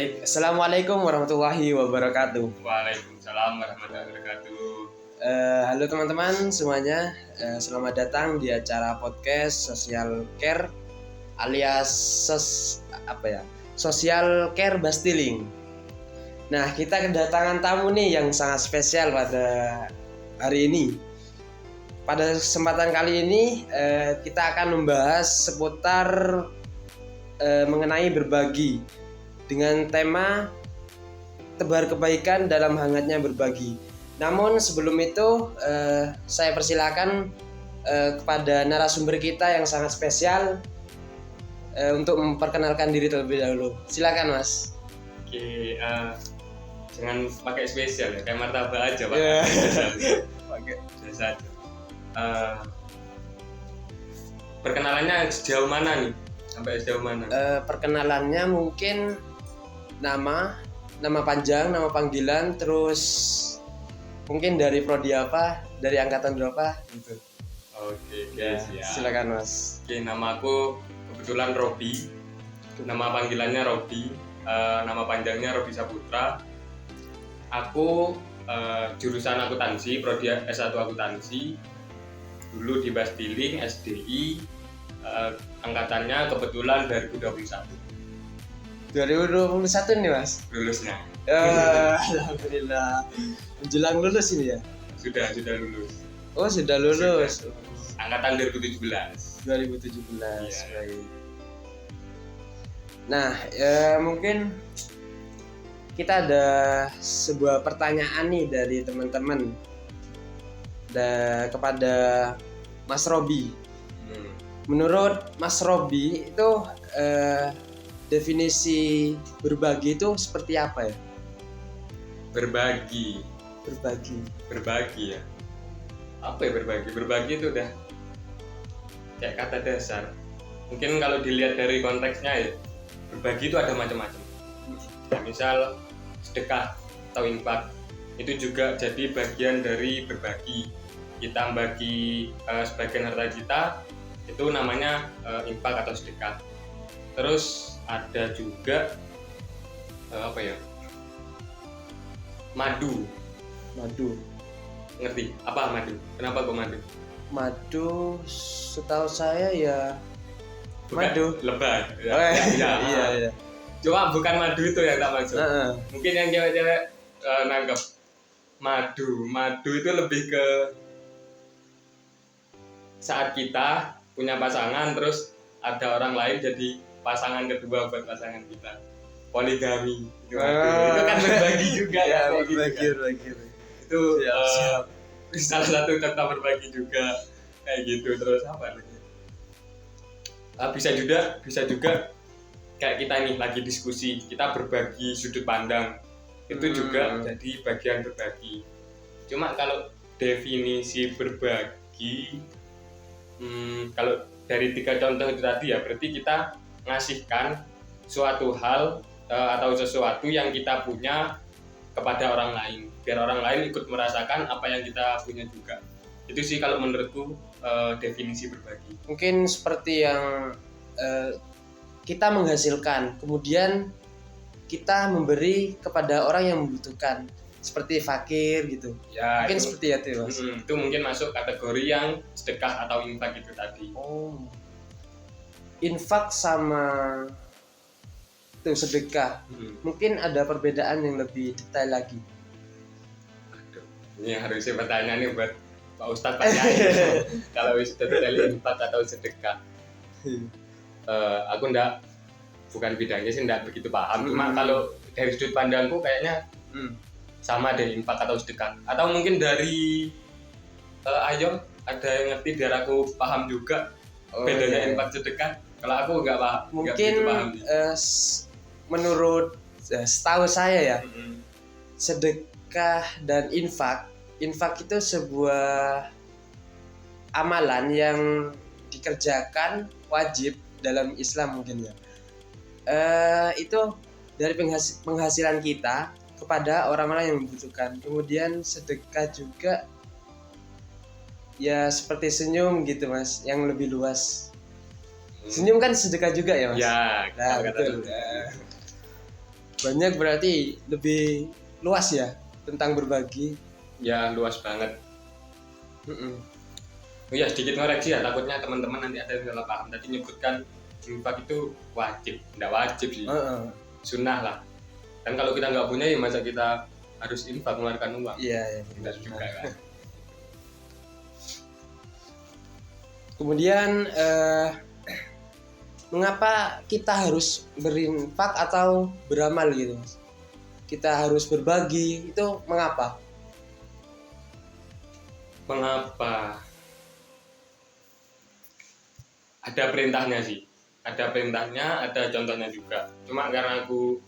Baik, Assalamualaikum warahmatullahi wabarakatuh. Waalaikumsalam warahmatullahi wabarakatuh. Halo teman-teman semuanya, selamat datang di acara podcast Social Care alias Social Care Bastiling. Nah, kita kedatangan tamu nih yang sangat spesial pada hari ini. Pada kesempatan kali ini kita akan membahas seputar mengenai berbagi dengan tema tebar kebaikan dalam hangatnya berbagi. Namun sebelum itu saya persilakan kepada narasumber kita yang sangat spesial untuk memperkenalkan diri terlebih dahulu. Silakan Mas. Oke, jangan pakai spesial ya, kayak martabak aja Pak. Yeah. Pakai biasa aja. Perkenalannya sejauh mana nih? Sampai sejauh mana? Perkenalannya mungkin nama panjang, nama panggilan, terus mungkin dari prodi apa, dari angkatan berapa gitu. Oke, Ya, siap. silakan Mas. Oke, nama aku kebetulan Robi. Nama panggilannya Robi. Nama panjangnya Robi Saputra. Aku jurusan akuntansi, prodi S1 akuntansi. Dulu di Bastiling, SDI. Angkatannya kebetulan 2021. 2021 nih Mas. Lulusnya. Alhamdulillah. Menjelang lulus ini ya? Sudah lulus. Oh, sudah lulus. Angkatan 2017. 2017. Iya. Baik. Nah, mungkin kita ada sebuah pertanyaan nih dari teman-teman kepada Mas Robi. Menurut Mas Robi itu definisi berbagi itu seperti apa ya? Berbagi ya. Apa ya berbagi? Berbagi itu udah kayak kata dasar. Mungkin kalau dilihat dari konteksnya ya, berbagi itu ada macam-macam. Ya, misal sedekah atau infak itu juga jadi bagian dari berbagi. Kita bagi sebagian harta kita, itu namanya infak atau sedekah. Terus ada juga madu. Ngerti apa madu? Kenapa kok madu? Madu setahu saya ya Bukan madu. Lebah. Iya. Cuma bukan madu itu yang tak maksud. Mungkin yang cewek-cewek nanggap madu itu lebih ke saat kita punya pasangan terus ada orang lain jadi pasangan kedua buat pasangan kita. Poligami itu kan berbagi juga ya. Berbagi. Itu siap. Salah satu contoh berbagi juga kayak gitu. Terus apa lagi? Bisa juga kayak kita nih lagi diskusi, kita berbagi sudut pandang. Itu juga jadi bagian berbagi. Cuma kalau definisi berbagi kalau dari 3 contoh itu tadi ya, berarti kita ngasihkan suatu hal atau sesuatu yang kita punya kepada orang lain, biar orang lain ikut merasakan apa yang kita punya juga. Itu sih kalau menurutku definisi berbagi. Mungkin seperti yang kita menghasilkan, kemudian kita memberi kepada orang yang membutuhkan, seperti fakir gitu. Ya, mungkin itu, seperti itu Mas. Itu mungkin masuk kategori yang sedekah atau infak itu tadi. Oh. Infak sama itu sedekah. Mungkin ada perbedaan yang lebih detail lagi. Aduh, ini harusnya pertanyaan nih buat Pak Ustadz Pak Yai. Kalau sudah detail infak atau sedekah. Aku bukan bidangnya sih enggak begitu paham. Cuma kalau dari sudut pandangku kayaknya sama deh infak atau sedekah. Atau mungkin dari Ayo ada yang ngerti biar aku paham juga bedanya infak sedekah. Kalau aku enggak paham. Mungkin menurut setahu saya ya, sedekah dan infak itu sebuah amalan yang dikerjakan wajib dalam Islam mungkin ya. Itu dari penghasilan kita kepada orang-orang yang membutuhkan. Kemudian sedekah juga ya seperti senyum gitu Mas, yang lebih luas. Senyum kan sedekah juga ya Mas? Ya, nah, betul. banyak berarti lebih luas ya tentang berbagi. Ya luas banget. Oh ya, sedikit ngoreksi ya, takutnya teman-teman nanti ada yang salah paham. Tadi nyebutkan infak itu wajib, tidak wajib sih, sunnah lah. Kan kalau kita nggak punya ya masa kita harus infak mengeluarkan uang? Iya, Tidak juga kan. Kemudian mengapa kita harus berinfak atau beramal gitu Mas? Kita harus berbagi, itu mengapa? Mengapa? Ada perintahnya sih, ada perintahnya, ada contohnya juga. Cuma karena aku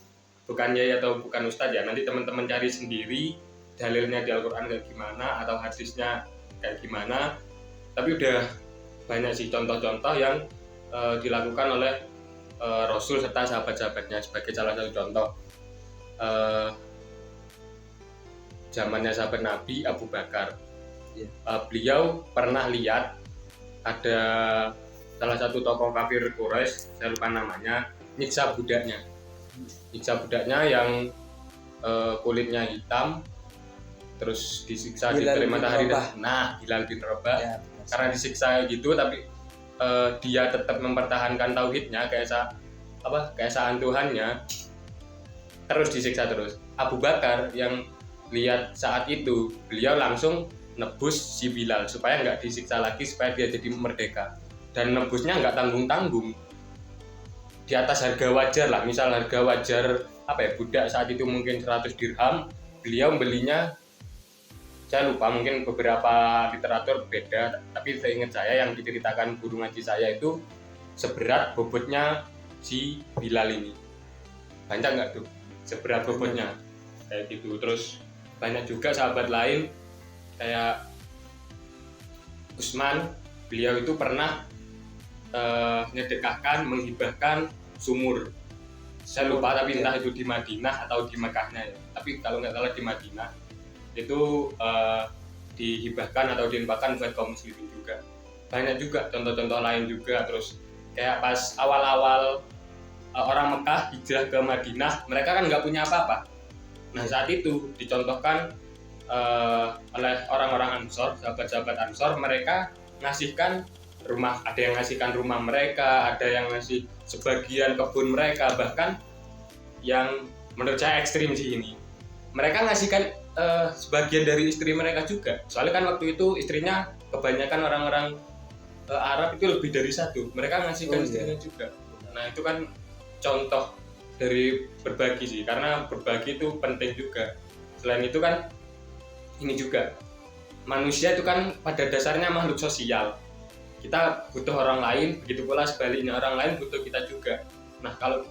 bukan yai atau bukan ustadz ya, nanti teman-teman cari sendiri dalilnya di Al-Quran kayak gimana atau hadisnya kayak gimana. Tapi udah banyak sih contoh-contoh yang dilakukan oleh Rasul serta sahabat-sahabatnya. Sebagai salah satu contoh, zamannya sahabat Nabi Abu Bakar, beliau pernah lihat ada salah satu tokoh kafir Quraisy, saya lupa namanya, nyiksa budaknya yang kulitnya hitam, terus disiksa di terik matahari. Bilal bin Rabah ya, karena disiksa gitu tapi dia tetap mempertahankan tauhidnya, keesaan Tuhannya, terus disiksa terus. Abu Bakar yang lihat saat itu, beliau langsung nebus si Bilal supaya nggak disiksa lagi, supaya dia jadi merdeka. Dan nebusnya nggak tanggung-tanggung, di atas harga wajar lah. Misal harga wajar budak saat itu mungkin 100 dirham, beliau belinya, saya lupa, mungkin beberapa literatur beda, tapi seingat saya yang diceritakan guru ngaji saya itu seberat bobotnya si Bilal ini. Banyak nggak tuh seberat bobotnya kayak gitu. Terus banyak juga sahabat lain kayak Utsman, beliau itu pernah menyedekahkan, menghibahkan sumur. Saya lupa, tapi entah itu di Madinah atau di Mekahnya ya. Tapi kalau nggak salah di Madinah itu dihibahkan atau diinfakkan buat kaum muslimin juga. Banyak juga contoh-contoh lain juga. Terus kayak pas awal-awal orang Mekah hijrah ke Madinah, mereka kan nggak punya apa-apa. Nah saat itu dicontohkan oleh orang-orang Ansor, sahabat-sahabat Ansor, mereka ngasihkan rumah, ada yang ngasihkan rumah mereka, ada yang ngasih sebagian kebun mereka, bahkan yang menurut saya ekstrim sih ini, mereka ngasihkan sebagian dari istri mereka juga. Soalnya kan waktu itu istrinya kebanyakan orang-orang Arab itu lebih dari satu, mereka ngasihkan istrinya juga. Nah itu kan contoh dari berbagi sih, karena berbagi itu penting juga. Selain itu kan ini juga, manusia itu kan pada dasarnya makhluk sosial. Kita butuh orang lain, begitu pula sebaliknya orang lain butuh kita juga. Nah kalau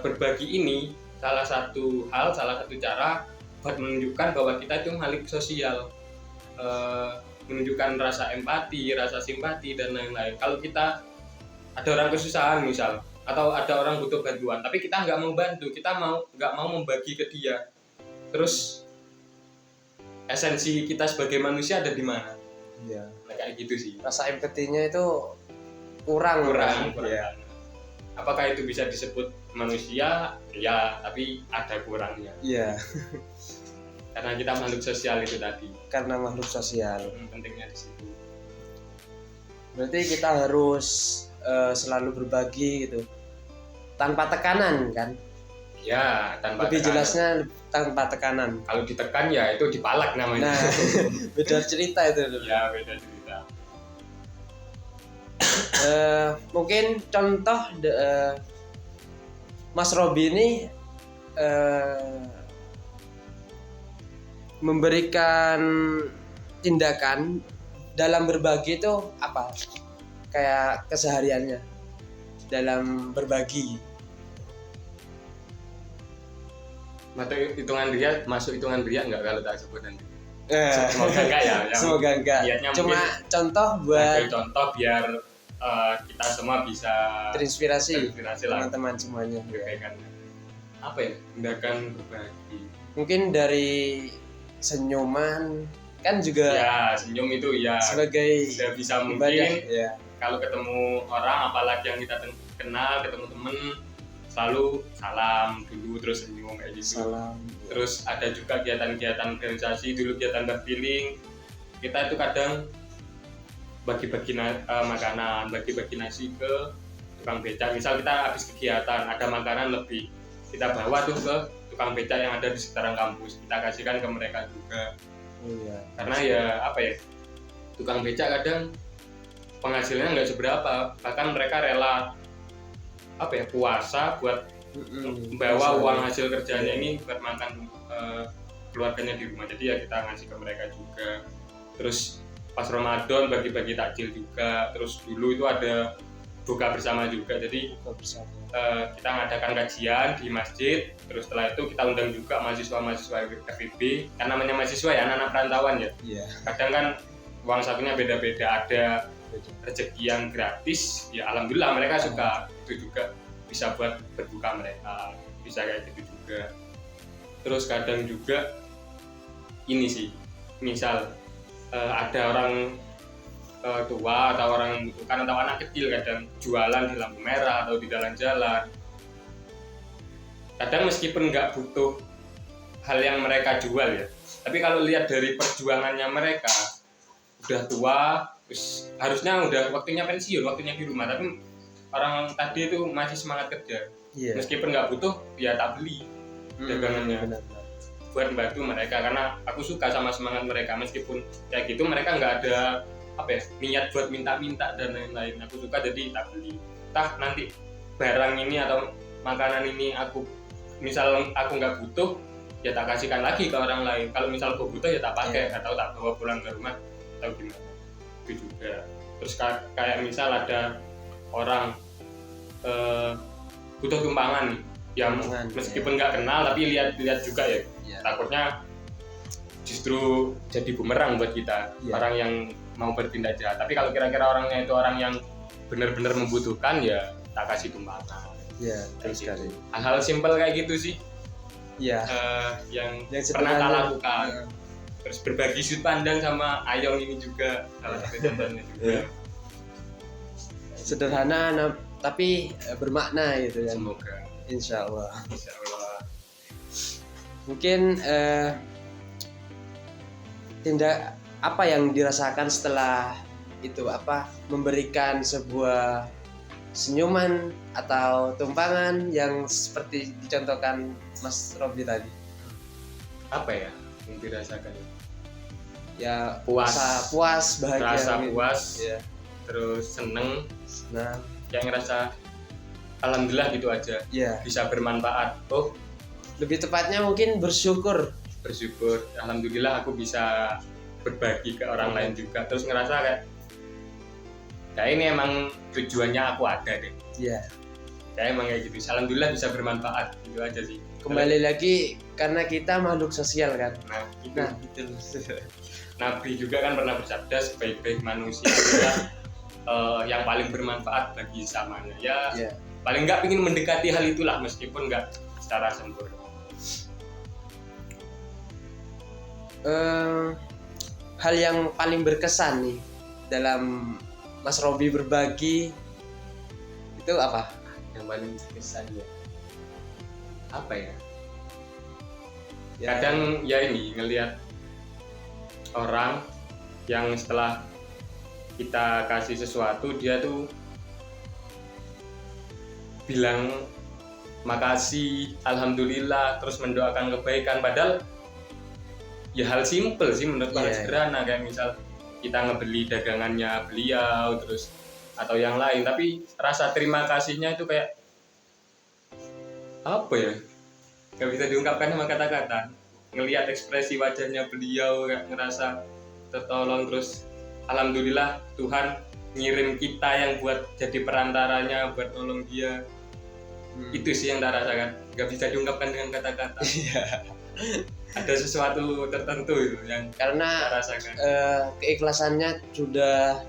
berbagi ini salah satu cara buat menunjukkan bahwa kita itu makhluk sosial, menunjukkan rasa empati, rasa simpati dan lain-lain. Kalau kita ada orang kesusahan misal, atau ada orang butuh bantuan, tapi kita nggak mau bantu, kita nggak mau membagi ke dia, terus esensi kita sebagai manusia ada di mana? Nah, kayak gitu sih. Rasa empatinya itu kurang. Ya. Apakah itu bisa disebut manusia? Ya, tapi ada kurangnya. Iya. Karena kita makhluk sosial itu tadi. Karena makhluk sosial. Pentingnya di situ. Berarti kita harus selalu berbagi gitu, tanpa tekanan kan? Ya, tanpa lebih tekanan. Jelasnya tanpa tekanan. Kalau ditekan ya itu dipalak namanya. Nah, beda cerita itu. Ya, beda cerita. Mungkin contoh Mas Robi ini memberikan tindakan dalam berbagi itu apa? Kayak kesehariannya dalam berbagi. Masuk hitungan ria nggak kalau tak sebut nanti? Semoga enggak ya. Semoga enggak. Cuma contoh buat contoh biar kita semua bisa terinspirasi lah, teman-teman semuanya. Apa ya? Tindakan berbagi. Mungkin dari senyuman kan juga. Ya, senyum itu ya sebagai sudah bisa mungkin. Ya. Kalau ketemu orang, apalagi yang kita kenal, ketemu temen, selalu salam dulu terus senyum kayak gitu. Salam. Terus ada juga kegiatan-kegiatan organisasi, dulu kegiatan berkeliling, kita itu kadang bagi-bagi makanan, bagi-bagi nasi ke tukang beca. Misal kita habis kegiatan ada makanan lebih, kita bawa tuh ke tukang beca yang ada di sekitaran kampus, kita kasihkan ke mereka juga. Iya. Karena ya apa ya, tukang beca kadang penghasilannya nggak seberapa, bahkan mereka rela apa ya, puasa buat bawa uang hasil kerjanya ini buat makan keluarganya di rumah. Jadi ya kita ngasih ke mereka juga. Terus pas Ramadan bagi-bagi takjil juga. Terus dulu itu ada buka bersama juga, jadi kita ngadakan kajian di masjid. Terus setelah itu kita undang juga mahasiswa-mahasiswa FIB, kan namanya mahasiswa ya, anak-anak perantauan ya. Iya. Kadang kan uang sakunya beda-beda, ada rezeki yang gratis ya alhamdulillah mereka suka, itu juga bisa buat berbuka mereka, bisa kayak gitu juga. Terus kadang juga ini sih, misal ada orang tua atau orang yang membutuhkan atau anak kecil kadang jualan di lampu merah atau di jalan-jalan, kadang meskipun nggak butuh hal yang mereka jual ya, tapi kalau lihat dari perjuangannya mereka udah tua, terus harusnya udah waktunya pensiun, waktunya di rumah, tapi orang tadi itu masih semangat kerja. Iya. Meskipun nggak butuh ya tak beli dagangannya, Benar-benar. buat membantu mereka. Karena aku suka sama semangat mereka, meskipun kayak gitu mereka nggak ada apa ya, niat buat minta-minta dan lain-lain. Aku suka jadi tak beli. Entah nanti barang ini atau makanan ini aku misal aku nggak butuh ya tak kasihkan lagi ke orang lain. Kalau misal aku butuh ya tak pakai atau tak bawa pulang ke rumah atau gimana, itu juga. Terus kayak misal ada orang butuh tumpangan nih, yang meskipun nggak kenal tapi lihat juga ya, takutnya justru jadi bumerang buat kita, orang yang mau bertindak jahat. Tapi kalau kira-kira orangnya itu orang yang benar-benar membutuhkan ya tak kasih tumpangan. Iya, terus sekali. Hal-hal simpel kayak gitu sih. Iya. Yang pernah kita lakukan. Terus berbagi sudut pandang sama Ayong ini juga salah satu contohnya juga. Sederhana tapi bermakna gitu kan. Semoga. Insya Allah. Insya Allah. Mungkin tindak apa yang dirasakan setelah itu, apa memberikan sebuah senyuman atau tumpangan yang seperti dicontohkan Mas Robi tadi? Apa ya yang dirasakan? Ya puas, bahagia, rasa gitu. Puas, ya. Terus seneng, Nah, yang ngerasa alhamdulillah gitu aja, ya. bisa bermanfaat. Oh, lebih tepatnya mungkin bersyukur, alhamdulillah aku bisa berbagi ke orang lain juga. Terus ngerasa kayak ini emang tujuannya aku ada deh. Iya. Kayak emang kayak gitu, alhamdulillah bisa bermanfaat, gitu aja sih. Kembali lagi karena kita makhluk sosial kan. Nah, gitu. Nah, betul. Nabi juga kan pernah bersabda, sebaik-baik manusia adalah yang paling bermanfaat bagi samanya. Ya, paling nggak ingin mendekati hal itulah, meskipun nggak secara sempurna. Hal yang paling berkesan nih dalam Mas Robi berbagi itu apa? Yang paling berkesan ya apa ya? Kadang ya ini ngelihat orang yang setelah kita kasih sesuatu dia tuh bilang makasih, alhamdulillah, terus mendoakan kebaikan, padahal ya hal simple sih menurut hal sederhana, kayak misal kita ngebeli dagangannya beliau terus atau yang lain, tapi rasa terima kasihnya itu kayak apa ya, nggak bisa diungkapkan sama kata-kata. Ngelihat ekspresi wajahnya beliau kayak ngerasa tertolong, terus alhamdulillah Tuhan ngirim kita yang buat jadi perantaranya buat nolong dia. Itu sih yang tak rasakan, nggak bisa diungkapkan dengan kata-kata. Ada sesuatu tertentu itu yang karena rasakan. Keikhlasannya sudah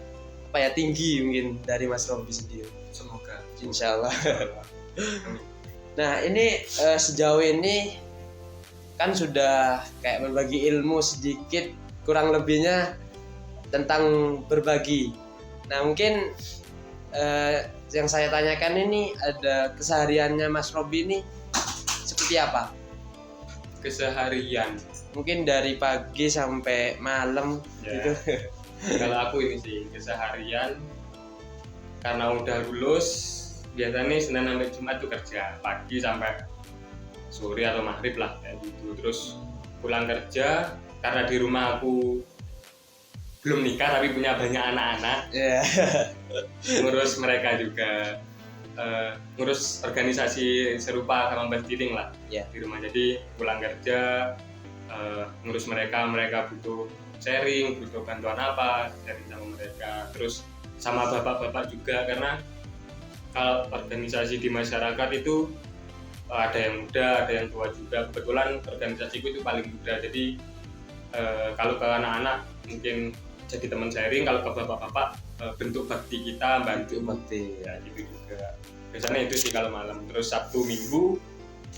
apa ya, tinggi mungkin dari Mas Robi sendiri. Semoga. Insya Allah. Nah ini sejauh ini kan sudah kayak berbagi ilmu sedikit kurang lebihnya tentang berbagi. Nah mungkin yang saya tanyakan ini ada kesehariannya Mas Robi ini seperti apa? Keseharian Mungkin dari pagi sampai malam ya. gitu. Kalau aku ini sih keseharian, karena udah lulus biasanya Senin sampai Jumat tuh kerja pagi sampai sore atau maghrib lah kayak gitu. Terus pulang kerja, karena di rumah aku belum nikah tapi punya banyak anak-anak, Ya. ngurus mereka juga, ngurus organisasi serupa sama Mbak Titing lah Ya. di rumah. Jadi pulang kerja, ngurus mereka butuh sharing, butuh bantuan apa, sharing sama mereka. Terus sama bapak-bapak juga, karena kalau organisasi di masyarakat itu ada yang muda, ada yang tua juga. Kebetulan organisasiku itu paling muda, jadi kalau ke anak-anak mungkin jadi teman sharing, kalau ke bapak-bapak bentuk bakti kita, bantu Bakti. ya gitu juga. Biasanya itu sih kalau malam. Terus Sabtu Minggu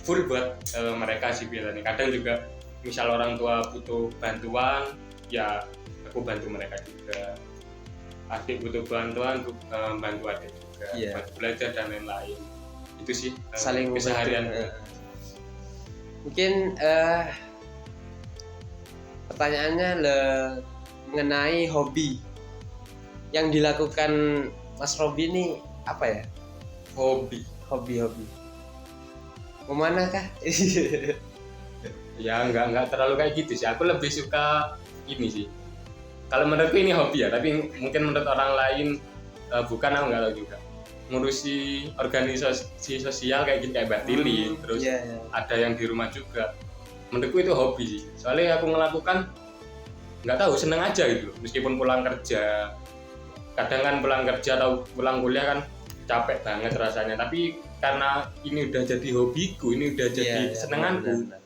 full buat mereka sih biasanya. Kadang juga misal orang tua butuh bantuan, ya aku bantu mereka juga. Adik butuh bantuan, bantu adik juga, Iya. bantu belajar dan lain-lain. Itu sih Saling keseharian. membantu. Mungkin pertanyaannya mengenai hobi yang dilakukan Mas Robi ini apa ya? Hobi Hobi. Kemana kah? ya nggak terlalu kayak gitu sih. Aku lebih suka ini sih. Kalau menurutku ini hobi ya, tapi mungkin menurut orang lain bukan, aku nggak tahu juga. Ngurusi organisasi sosial kayak gitu, kayak Batili, terus Iya, iya. ada yang di rumah juga. Menurutku itu hobi sih. Soalnya aku melakukan nggak tahu, seneng aja gitu. Meskipun pulang kerja, kadang kan pulang kerja atau pulang kuliah kan capek banget rasanya. Tapi karena ini udah jadi hobiku, ini udah jadi Iya, senenganku, benar.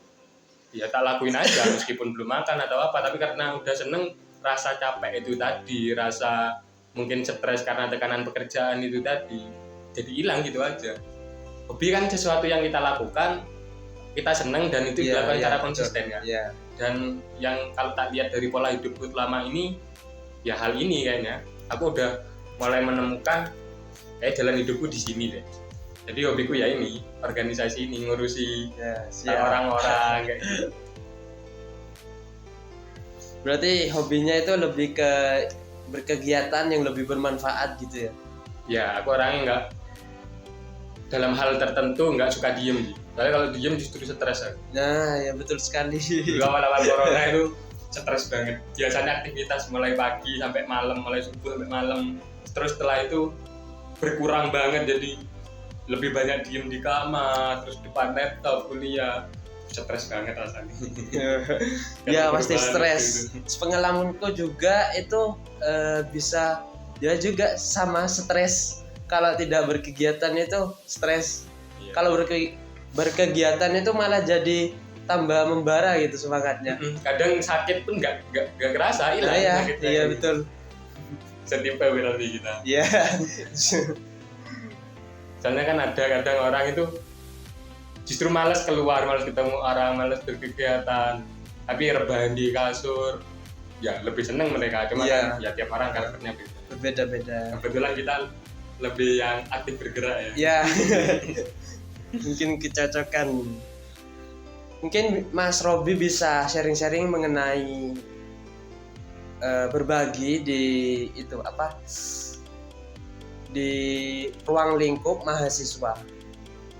ya tak lakuin aja meskipun belum makan atau apa. Tapi karena udah seneng, rasa capek itu tadi, rasa mungkin stres karena tekanan pekerjaan itu tadi, jadi hilang gitu aja. Hobi kan sesuatu yang kita lakukan, kita seneng dan itu Iya, dilakukan iya, secara betul. konsisten kan. Iya. Dan yang kalau tak lihat dari pola hidupku selama ini, ya hal ini kayaknya aku udah mulai menemukan kayak jalan hidupku di sini deh. Jadi hobiku ya ini, organisasi ini, ngurusi Ya, siap. orang-orang kayak gitu. Berarti hobinya itu lebih ke berkegiatan yang lebih bermanfaat gitu ya? Ya aku orangnya nggak, dalam hal tertentu nggak suka diem sih. Soalnya kalau diem justru stres aku. Nah, ya betul sekali. Dulu awal-awal corona itu stres banget. Biasanya aktivitas mulai pagi sampai malam, mulai subuh sampai malam. Terus setelah itu berkurang banget, jadi lebih banyak diem di kamar, terus depan laptop kuliah. Stres banget rasanya. Ya Karena pasti perubahan stres. gitu. Pengalamanku juga itu bisa ya juga sama stres. Kalau tidak berkegiatan itu stres. Iya. Kalau berkegiatan itu malah jadi tambah membara gitu semangatnya. Kadang sakit pun nggak kerasa, hilang Nah, ya, sakitnya. iya betul. Setipe berarti kita. Iya. Soalnya kan ada kadang orang itu justru malas keluar, malas ketemu orang, malas berkegiatan, tapi rebahan di kasur, ya lebih seneng mereka. Cuma Iya. kan ya tiap orang karakternya beda. Berbeda-beda. Kebetulan kita lebih yang aktif bergerak ya. Ya. Mungkin kecocokan. Mungkin Mas Robi bisa sharing-sharing mengenai berbagi di itu apa? Di ruang lingkup mahasiswa.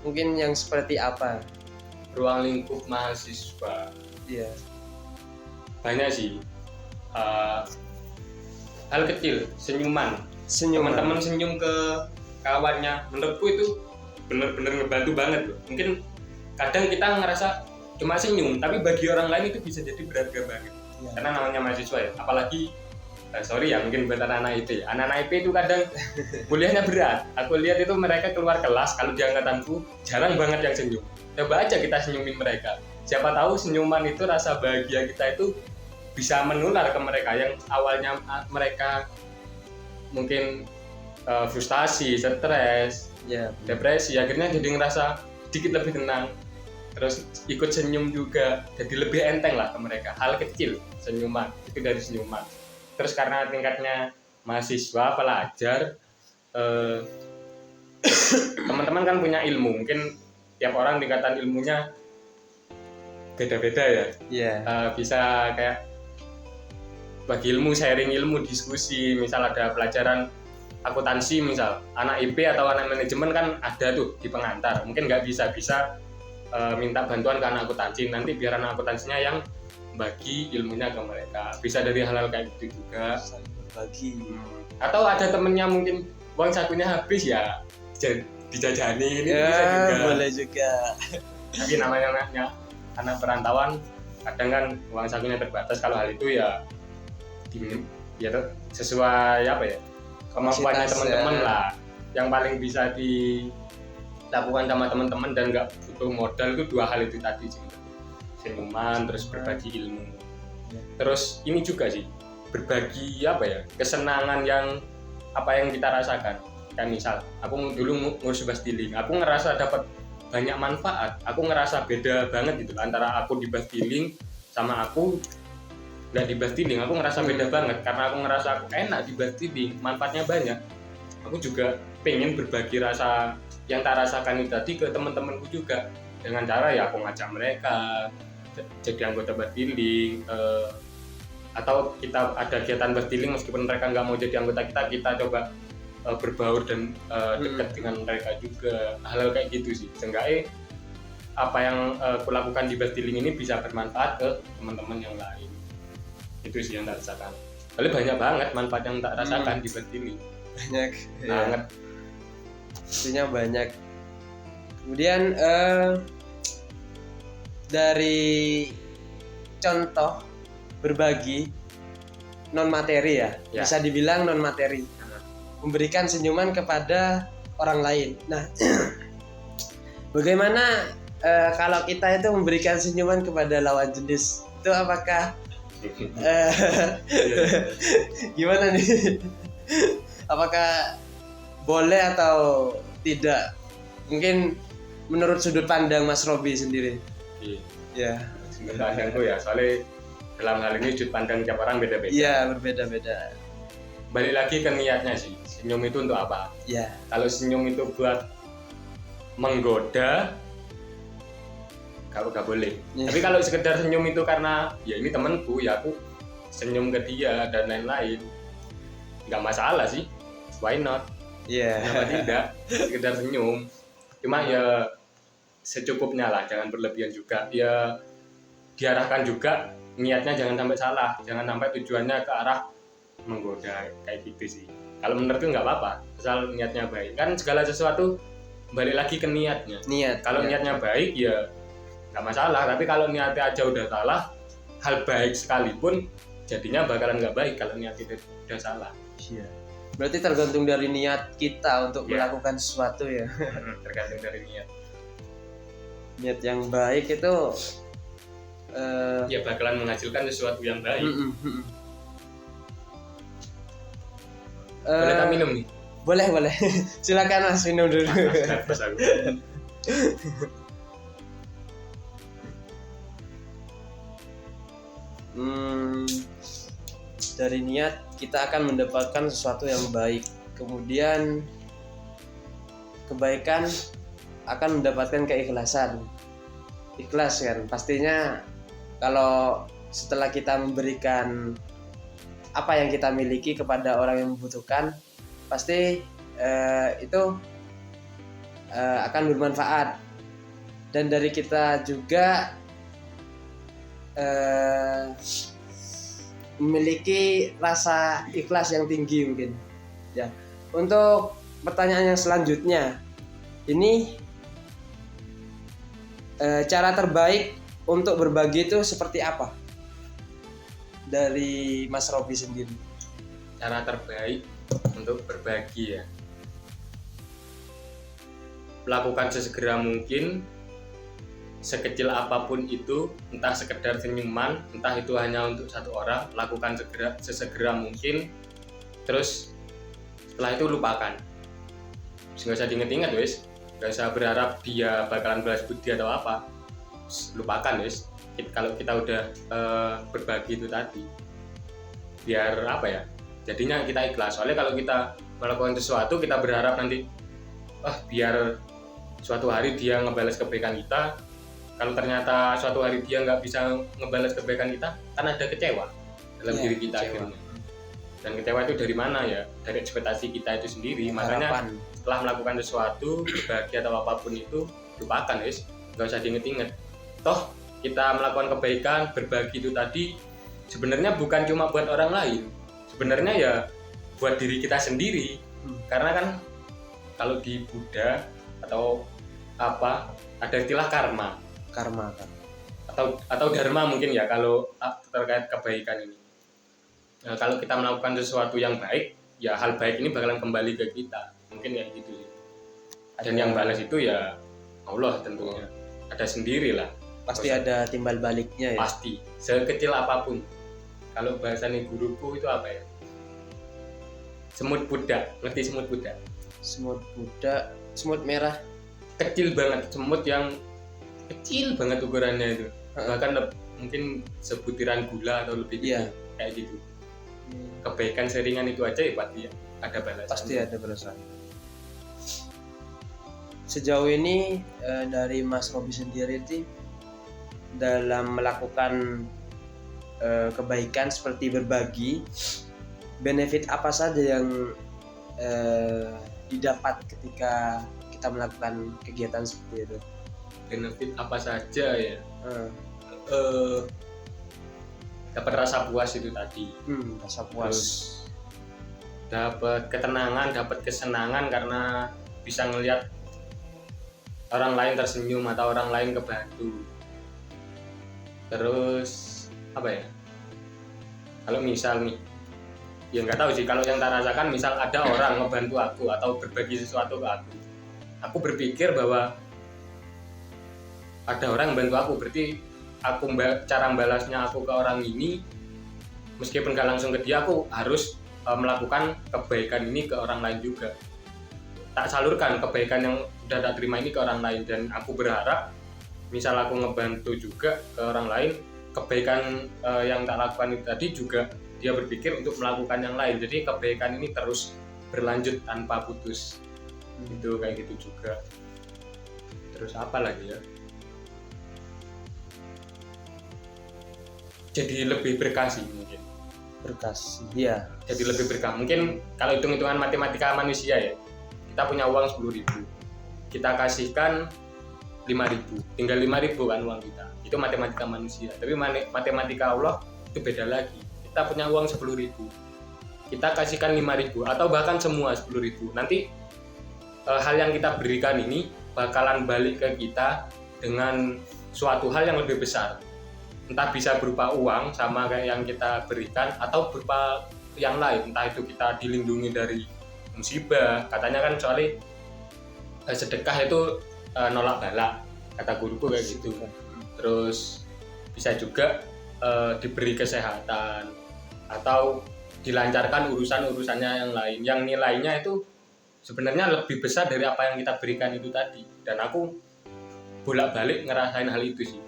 Mungkin yang seperti apa? Ruang lingkup mahasiswa Iya. banyak sih. Hal kecil, senyuman. Senyuman. Teman-teman senyum ke kawannya, menurutku itu bener-bener ngebantu banget loh. Mungkin kadang kita ngerasa cuma senyum, tapi bagi orang lain itu bisa jadi berharga banget. Ya. Karena namanya mahasiswa ya, apalagi sorry ya mungkin buat anak-anak IP. Anak-anak IP itu kadang kuliahnya berat. Aku lihat itu mereka keluar kelas, kalau di angkatanku jarang banget yang senyum. Coba aja kita senyumin mereka. Siapa tahu senyuman itu, rasa bahagia kita itu bisa menular ke mereka yang awalnya mereka mungkin frustasi, stres, Ya. depresi, akhirnya jadi ngerasa sedikit lebih tenang, terus ikut senyum juga, jadi lebih enteng lah ke mereka. Hal kecil, senyuman, itu dari senyuman. Terus karena tingkatnya mahasiswa, pelajar, eh, teman-teman kan punya ilmu, mungkin tiap orang tingkatan ilmunya beda-beda ya. Iya. Bisa kayak bagi ilmu, sharing ilmu, diskusi. Misal ada pelajaran akuntansi, misal anak IP atau anak manajemen kan ada tuh di pengantar, mungkin nggak bisa minta bantuan ke anak akuntansi, nanti biar anak akuntansinya yang bagi ilmunya ke mereka. Bisa dari hal-hal kayak gitu juga. Berbagi. Atau ada temennya mungkin uang sakunya habis ya dijajani, ini Ya, bisa juga. boleh juga. Tapi namanya anak perantauan kadang kan uang sakunya terbatas. Kalau hal itu ya sesuai apa ya, kemampuannya teman-teman lah. Yang paling bisa dilakukan sama teman-teman dan nggak butuh modal itu dua hal itu tadi sih, senyuman terus berbagi ilmu. Terus ini juga sih, berbagi apa ya, kesenangan yang apa yang kita rasakan. Kayak misal aku dulu ngurus bus dealing, aku ngerasa dapat banyak manfaat, aku ngerasa beda banget gitu antara aku di bus dealing sama aku nggak di bus dealing. Aku ngerasa beda banget karena aku ngerasa aku enak di bus dealing, manfaatnya banyak. Aku juga pengen berbagi rasa yang tak rasakan itu tadi ke teman-temanku juga, dengan cara ya aku ngajak mereka jadi anggota bus dealing, atau kita ada kegiatan bus dealing meskipun mereka nggak mau jadi anggota kita coba berbaur dan dekat dengan mereka juga. Hal-hal kayak gitu sih, seenggaknya apa yang kulakukan di bus dealing ini bisa bermanfaat ke teman-teman yang lain. Itu sih yang tak rasakan. Tapi banyak banget manfaat yang tak rasakan di bus dealing. Banyak Banget. Artinya banyak. Kemudian dari contoh berbagi non materi ya, bisa dibilang non materi, memberikan senyuman kepada orang lain. Nah, bagaimana kalau kita itu memberikan senyuman kepada lawan jenis, itu apakah gimana nih? Apakah boleh atau tidak? Mungkin menurut sudut pandang Mas Robi sendiri. Ya, sudut pandangku ya, soalnya dalam hal ini sudut pandang tiap orang beda-beda. Iya, berbeda-beda. Balik lagi ke niatnya sih, senyum itu untuk apa? Iya. Kalau senyum itu buat menggoda, kalau nggak boleh. Tapi kalau sekedar senyum itu karena ya ini temanku, ya aku senyum ke dia dan lain-lain, nggak masalah sih. Why not? Iya. Kenapa tidak? Sekedar senyum. Cuma ya secukupnya lah, jangan berlebihan juga. Ya diarahkan juga, niatnya jangan sampai salah, jangan sampai tujuannya ke arah menggoda kayak gitu sih. Kalau menurutku nggak apa-apa, asal niatnya baik. Kan segala sesuatu balik lagi ke niatnya. Kalau niatnya baik ya nggak masalah. Tapi kalau niatnya aja udah salah, hal baik sekalipun jadinya bakalan nggak baik kalau niatnya udah salah. Iya. Berarti tergantung dari niat kita untuk melakukan sesuatu ya. Tergantung dari niat. Niat yang baik itu ya bakalan menghasilkan sesuatu yang baik. Boleh tak minum nih? Boleh. Silakan Mas, minum dulu. Dari niat kita akan mendapatkan sesuatu yang baik. Kemudian kebaikan akan mendapatkan keikhlasan. Ikhlas kan pastinya. Kalau setelah kita memberikan apa yang kita miliki kepada orang yang membutuhkan, pasti itu akan bermanfaat. Dan dari kita juga memiliki rasa ikhlas yang tinggi mungkin. Ya. Untuk pertanyaan yang selanjutnya, ini cara terbaik untuk berbagi itu seperti apa? Dari Mas Robi sendiri. Cara terbaik untuk berbagi ya, lakukan sesegera mungkin, sekecil apapun itu, entah sekedar senyuman, entah itu hanya untuk satu orang, lakukan sesegera mungkin. Terus setelah itu lupakan, nggak usah diinget-inget wis, nggak usah berharap dia bakalan balas budi atau apa, lupakan wis. Kalau kita udah berbagi itu tadi, biar apa ya, jadinya kita ikhlas. Soalnya kalau kita melakukan sesuatu kita berharap nanti biar suatu hari dia ngebalas kebaikan kita. Kalau ternyata suatu hari dia nggak bisa ngebalas kebaikan kita, kan ada kecewa dalam diri kita akhirnya. Dan kecewa itu dari mana ya? Dari ekspektasi kita itu sendiri. Makanya setelah melakukan sesuatu, berbagi atau apapun itu, lupakan guys, nggak usah diinget-inget. Toh kita melakukan kebaikan, berbagi itu tadi sebenarnya bukan cuma buat orang lain, sebenarnya ya buat diri kita sendiri. Karena kan kalau di Buddha atau apa ada istilah karma kan atau dharma mungkin ya kalau terkait kebaikan ini. Nah, kalau kita melakukan sesuatu yang baik, ya hal baik ini bakalan kembali ke kita, mungkin ya gitu sih. Dan yang balas itu ya Allah tentunya, ada sendiri lah. Pasti ada timbal baliknya ya. Pasti, sekecil apapun. Kalau bahasanya guruku itu apa ya? Semut Buddha, ngerti semut Buddha? Semut Buddha, semut merah. Kecil banget, semut yang kecil banget ukurannya itu. Bahkan mungkin sebutiran gula atau lebih gitu, kayak gitu. Kebaikan seringan itu aja ya pasti ada balasan. Pasti ada balasan. Sejauh ini dari Mas Robi sendiri itu dalam melakukan kebaikan seperti berbagi, benefit apa saja yang didapat ketika kita melakukan kegiatan seperti itu? Benefit apa saja ya? Dapat rasa puas itu tadi. Rasa puas. Dapat ketenangan, dapat kesenangan karena bisa ngelihat orang lain tersenyum atau orang lain kebantu. Terus apa ya? Kalau misal nih, ya nggak tahu sih. Kalau yang tak rasakan, misal ada orang ngebantu aku atau berbagi sesuatu ke aku berpikir bahwa ada orang yang bantu aku, berarti cara membalasnya aku ke orang ini, meskipun gak langsung ke dia, aku harus melakukan kebaikan ini ke orang lain juga. Tak salurkan kebaikan yang udah tak terima ini ke orang lain, dan aku berharap misal aku ngebantu juga ke orang lain, kebaikan yang tak lakukan itu tadi juga dia berpikir untuk melakukan yang lain. Jadi kebaikan ini terus berlanjut tanpa putus. Itu kayak gitu juga. Terus apa lagi ya? Jadi lebih berkah sih mungkin. Berkah sih, iya. Jadi lebih berkah. Mungkin kalau hitung-hitungan matematika manusia ya, kita punya uang 10.000, kita kasihkan 5.000, tinggal 5.000 kan uang kita. Itu matematika manusia. Tapi matematika Allah itu beda lagi. Kita punya uang 10.000, kita kasihkan 5.000 atau bahkan semua 10.000. Nanti hal yang kita berikan ini bakalan balik ke kita dengan suatu hal yang lebih besar. Entah bisa berupa uang sama kayak yang kita berikan, atau berupa yang lain, entah itu kita dilindungi dari musibah. Katanya kan soalnya sedekah itu nolak bala, kata guruku kayak gitu. Terus bisa juga diberi kesehatan atau dilancarkan urusan-urusannya yang lain, yang nilainya itu sebenarnya lebih besar dari apa yang kita berikan itu tadi. Dan aku bolak-balik ngerasain hal itu sih.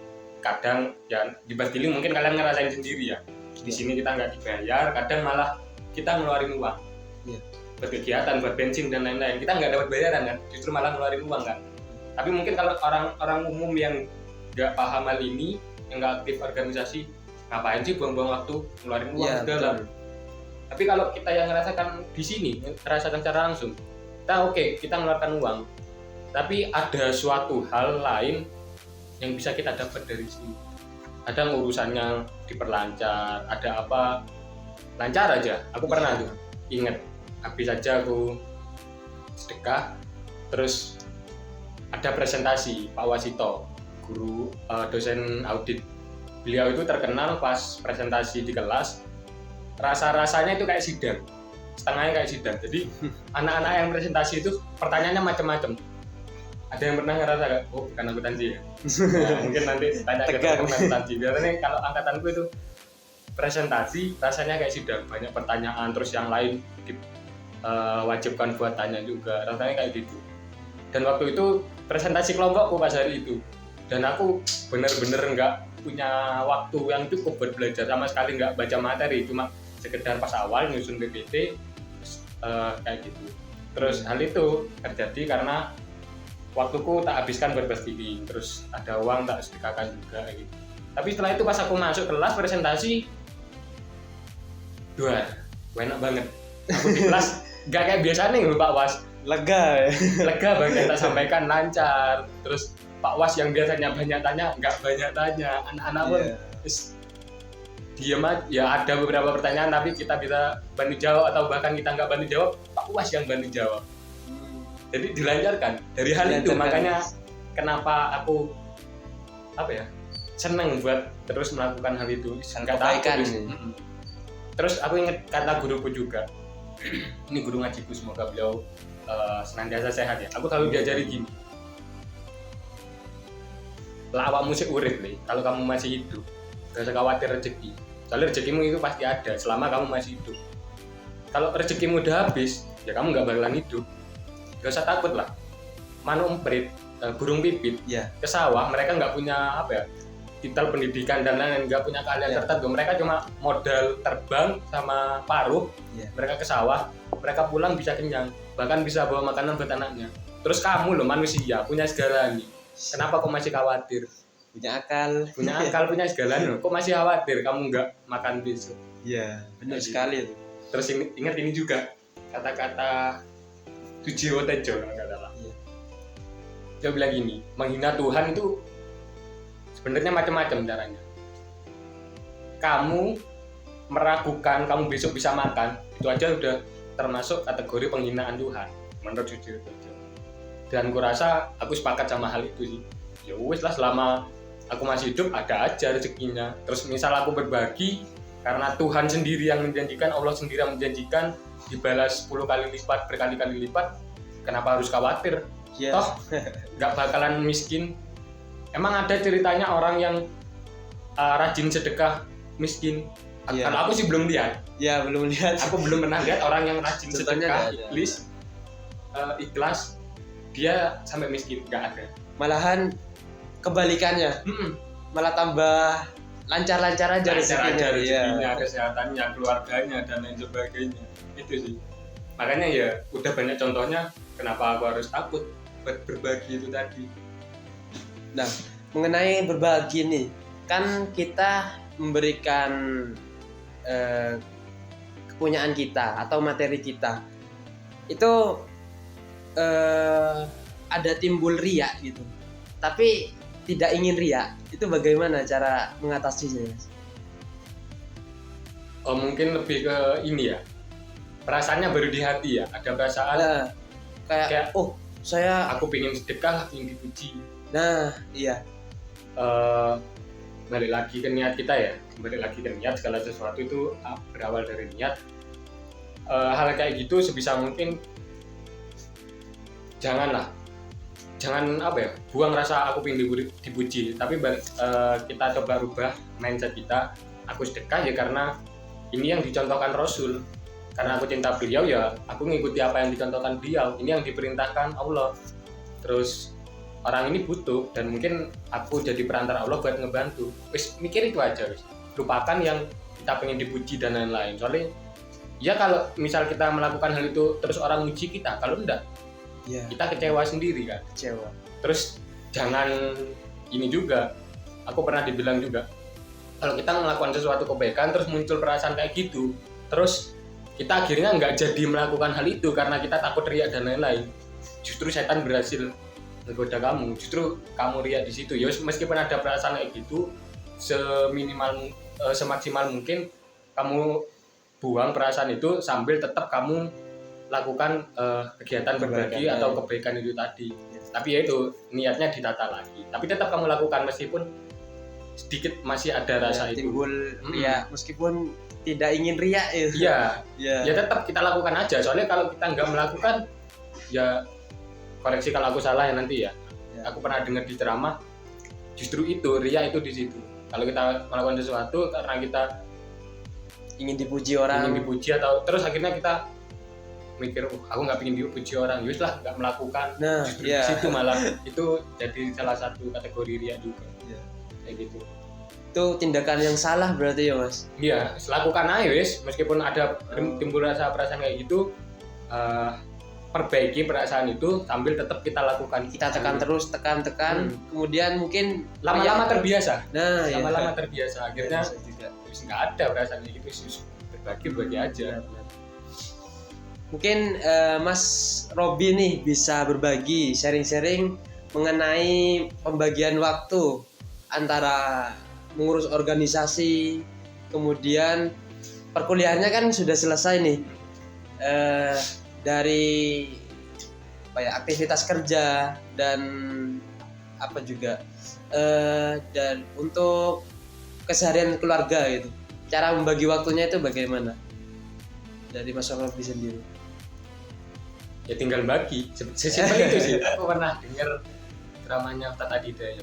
Kadang ya di Batiling mungkin kalian ngerasain sendiri ya. Di sini kita nggak dibayar, kadang malah kita ngeluarin uang. Buat kegiatan, buat bensin dan lain-lain. Kita nggak dapat bayaran kan, justru malah ngeluarin uang kan. Tapi mungkin kalau orang umum yang nggak paham hal ini, yang nggak aktif organisasi, ngapain sih buang-buang waktu ngeluarin uang segala. Tapi kalau kita yang ngerasakan di sini, ngerasakan secara langsung, kita ngeluarkan uang, tapi ada suatu hal lain yang bisa kita dapat dari sini. Ada urusannya diperlancar, ada apa lancar aja. Aku pernah tuh inget, habis aja aku sedekah, terus ada presentasi Pak Wasito, guru dosen audit. Beliau itu terkenal pas presentasi di kelas, rasa-rasanya itu kayak sidang, setengahnya kayak sidang. Jadi anak-anak yang presentasi itu pertanyaannya macam-macam. Ada yang pernah ngerasa gak? Oh, bukan akuntansi ya? Nah, mungkin nanti tanya ke teman akuntansi. Biasanya kalau angkatanku itu presentasi rasanya kayak sidang, banyak pertanyaan, terus yang lain diwajibkan buat tanya juga, rasanya kayak gitu. Dan waktu itu presentasi kelompokku pas hari itu, dan aku bener-bener nggak punya waktu yang cukup buat belajar, sama sekali nggak baca materi, cuma sekedar pas awal nyusun PPT, kayak gitu. Terus hal itu terjadi karena waktuku tak habiskan berpikir, terus ada uang tak sedekahkan juga gitu. Tapi setelah itu pas aku masuk kelas presentasi, dua enak banget. Aku di kelas gak kayak biasanya nih Pak Was, Lega ya. lega banget tak sampaikan lancar. Terus Pak Was yang biasanya banyak tanya nggak banyak tanya, anak-anak pun diam aja. Ya ada beberapa pertanyaan tapi kita bisa bantu jawab atau bahkan kita nggak bantu jawab, Pak Was yang bantu jawab. Jadi dilancarkan dari hal itu, makanya kenapa aku seneng buat terus melakukan hal itu. Kebaikan. Terus aku ingat kata guruku juga, ini guru ngajiku, semoga beliau senantiasa sehat ya. Aku selalu diajari gini, lah awakmu sih urip nih, kalau kamu masih hidup gak usah khawatir rezeki, soalnya rezekimu itu pasti ada selama kamu masih hidup. Kalau rezekimu udah habis, ya kamu gak bakalan hidup. Gak usah takut lah, manuk emprit, burung pipit ke sawah, mereka nggak punya titel pendidikan dan lain-lain, nggak punya keahlian tertentu. Mereka cuma modal terbang sama paruh. Mereka ke sawah, mereka pulang bisa kenyang, bahkan bisa bawa makanan buat anaknya. Terus kamu loh manusia, punya segalanya, kenapa kok masih khawatir? Punya akal, punya segalanya, kok masih khawatir kamu nggak makan besok? Iya, benar sekali. Terus ingat ini juga kata-kata Sujiwo Tejo kalau nggak salah. Dia bilang gini, menghina Tuhan itu sebenarnya macam-macam caranya. Kamu meragukan kamu besok bisa makan, itu aja udah termasuk kategori penghinaan Tuhan menurut Sujiwo Tejo. Dan kurasa aku sepakat sama hal itu sih. Ya wes lah, selama aku masih hidup ada aja rezekinya. Terus misal aku berbagi karena Tuhan sendiri yang menjanjikan, Allah sendiri yang menjanjikan dibalas 10 kali lipat, berkali-kali lipat, kenapa harus khawatir? Toh nggak bakalan miskin. Emang ada ceritanya orang yang rajin sedekah miskin? Kalau aku sih belum lihat. Belum lihat. Aku belum pernah lihat orang yang rajin sedekah ikhlas dia sampai miskin, nggak ada. Malahan kebalikannya, malah tambah lancar-lancar aja rezekinya, kesehatannya, keluarganya dan lain sebagainya. Itu sih, makanya ya udah banyak contohnya kenapa aku harus takut berbagi itu tadi. Nah, mengenai berbagi nih, kan kita memberikan kepunyaan kita atau materi kita itu ada timbul riya gitu, tapi tidak ingin riya, itu bagaimana cara mengatasinya? Mungkin lebih ke ini ya, perasaannya baru di hati ya, ada perasaan kayak aku pengen sedekah, ingin dipuji. Nah iya, balik lagi ke niat kita ya, segala sesuatu itu berawal dari niat. Hal kayak gitu sebisa mungkin jangan buang rasa aku pengen dipuji, tapi kita coba rubah mindset kita. Aku sedekah ya karena ini yang dicontohkan Rasul, karena aku cinta beliau ya aku ngikuti apa yang dicontohkan beliau, ini yang diperintahkan Allah. Terus orang ini butuh dan mungkin aku jadi perantara Allah buat ngebantu. Wis mikir itu aja, wis lupakan yang kita pengen dipuji dan lain-lain. Soalnya ya kalau misal kita melakukan hal itu terus orang muji kita, kalau enggak kita kecewa sendiri kan. Terus jangan ini juga, aku pernah dibilang juga, kalau kita melakukan sesuatu kebaikan terus muncul perasaan kayak gitu, terus kita akhirnya nggak jadi melakukan hal itu karena kita takut riya dan lain-lain, justru setan berhasil menggoda kamu, justru kamu riya di situ. Ya meskipun ada perasaan kayak gitu, semaksimal mungkin kamu buang perasaan itu sambil tetap kamu lakukan kegiatan berbagi atau kebaikan itu tadi. Tapi ya itu niatnya ditata lagi, tapi tetap kamu lakukan meskipun sedikit masih ada rasa itu timbul riya, meskipun tidak ingin riya ya tetap kita lakukan aja. Soalnya kalau kita nggak melakukan, ya koreksi kalau aku salah ya nanti ya. Aku pernah dengar di ceramah, justru itu riya itu di situ. Kalau kita melakukan sesuatu karena kita ingin dipuji orang, atau terus akhirnya kita mikir aku nggak pengen dipuji orang, yus lah nggak melakukan. Justru di situ malah itu jadi salah satu kategori riya juga. Kayak gitu. Itu tindakan yang salah berarti ya Mas? Iya, lakukan aja wis, meskipun ada timbul rasa perasaan kayak gitu, eh, perbaiki perasaan itu sambil tetap kita lakukan. Kita tekan terus, tekan, kemudian mungkin Lama-lama terbiasa. Nah, Lama-lama terbiasa. Akhirnya bisa juga. nggak ada perasaan itu, berbagi aja. Benar. Mungkin Mas Robi nih bisa berbagi, sharing-sharing mengenai pembagian waktu antara mengurus organisasi, kemudian perkuliahannya kan sudah selesai nih, dari aktivitas kerja dan apa juga, dan untuk keseharian keluarga gitu. Cara membagi waktunya itu bagaimana dari Mas Robi sendiri? Ya tinggal bagi, sesimpel itu sih. Aku pernah dengar ceramahnya Ustadz Adida ya.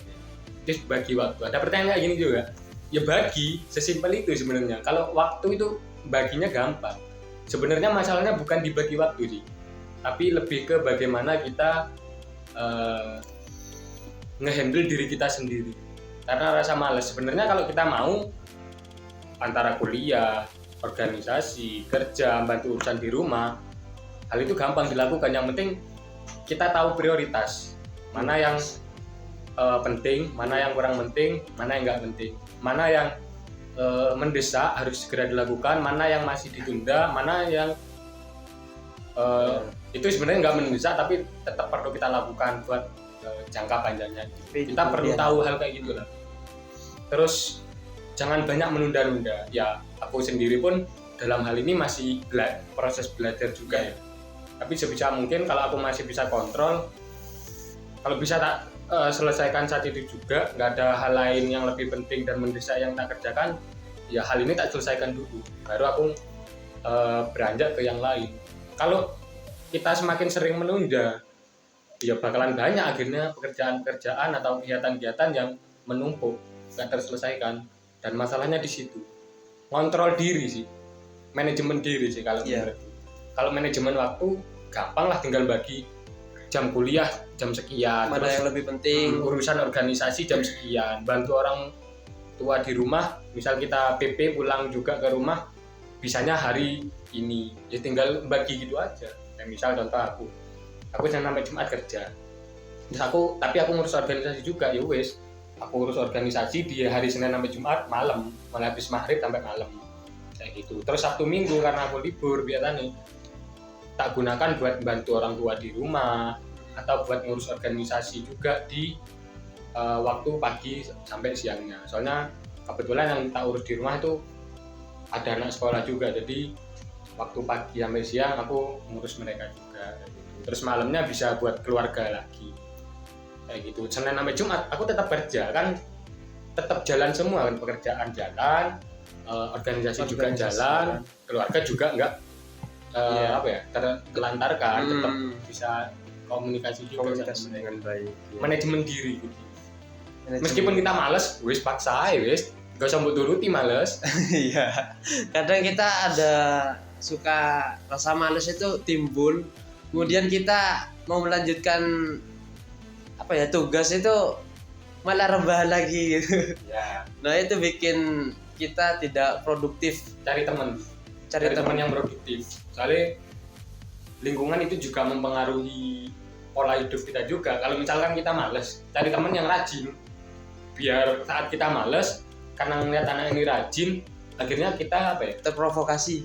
Terus bagi waktu. Ada pertanyaan kayak gini juga. Ya bagi, sesimpel itu sebenarnya. Kalau waktu itu baginya gampang. Sebenarnya masalahnya bukan dibagi waktu sih, tapi lebih ke bagaimana kita ngehandle diri kita sendiri. Karena rasa malas. Sebenarnya kalau kita mau antara kuliah, organisasi, kerja, bantu urusan di rumah, hal itu gampang dilakukan. Yang penting kita tahu prioritas, mana yang penting, mana yang kurang penting, mana yang nggak penting, mana yang mendesak harus segera dilakukan, mana yang masih ditunda, mana yang itu sebenarnya nggak mendesak tapi tetap perlu kita lakukan buat jangka panjangnya. Kita perlu tahu hal kayak gitu lah. Terus jangan banyak menunda-nunda. Ya aku sendiri pun dalam hal ini masih proses belajar juga ya. Tapi sebisa mungkin kalau aku masih bisa kontrol, kalau bisa tak selesaikan saat itu juga, nggak ada hal lain yang lebih penting dan mendesak yang tak kerjakan, ya hal ini tak selesaikan dulu, baru aku beranjak ke yang lain. Kalau kita semakin sering menunda, ya bakalan banyak akhirnya pekerjaan-pekerjaan atau kegiatan-kegiatan yang menumpuk, nggak terselesaikan. Dan masalahnya di situ, kontrol diri sih, manajemen diri sih kalau menurutku. Kalau manajemen waktu gampang lah, tinggal bagi jam kuliah jam sekian, mana yang lebih penting, urusan organisasi jam sekian, bantu orang tua di rumah, misal kita PP pulang juga ke rumah bisanya hari ini, ya tinggal bagi gitu aja. Ya, misal contoh aku Senin sampai Jumat kerja, terus tapi aku ngurus organisasi juga, ya wes aku urus organisasi di hari Senin sampai Jumat malam, mulai habis maghrib sampai malam kayak gitu. Terus Sabtu Minggu karena aku libur biasanya tak gunakan buat bantu orang tua di rumah atau buat ngurus organisasi juga di waktu pagi sampai siangnya. Soalnya kebetulan yang tak urus di rumah itu ada anak sekolah juga, jadi waktu pagi sampai siang aku ngurus mereka juga gitu. Terus malamnya bisa buat keluarga lagi kayak gitu. Senin sampai Jumat aku tetap kerja kan, tetap jalan semua kan, pekerjaan jalan, organisasi juga jalan, keluarga juga enggak terlantarkan, tetap bisa komunikasi juga dengan baik. Manajemen diri gitu. Meskipun kita males, wis paksa wis, gak usah mbok turuti males. Iya. Kadang kita ada suka rasa males itu timbul, kemudian kita mau melanjutkan tugas itu malah rebahan lagi gitu. Ya. Nah, itu bikin kita tidak produktif. Cari teman yang produktif. Soalnya lingkungan itu juga mempengaruhi pola hidup kita juga. Kalau misalkan kita malas, cari teman yang rajin. Biar saat kita malas, karena ngeliat anak ini rajin, akhirnya kita terprovokasi,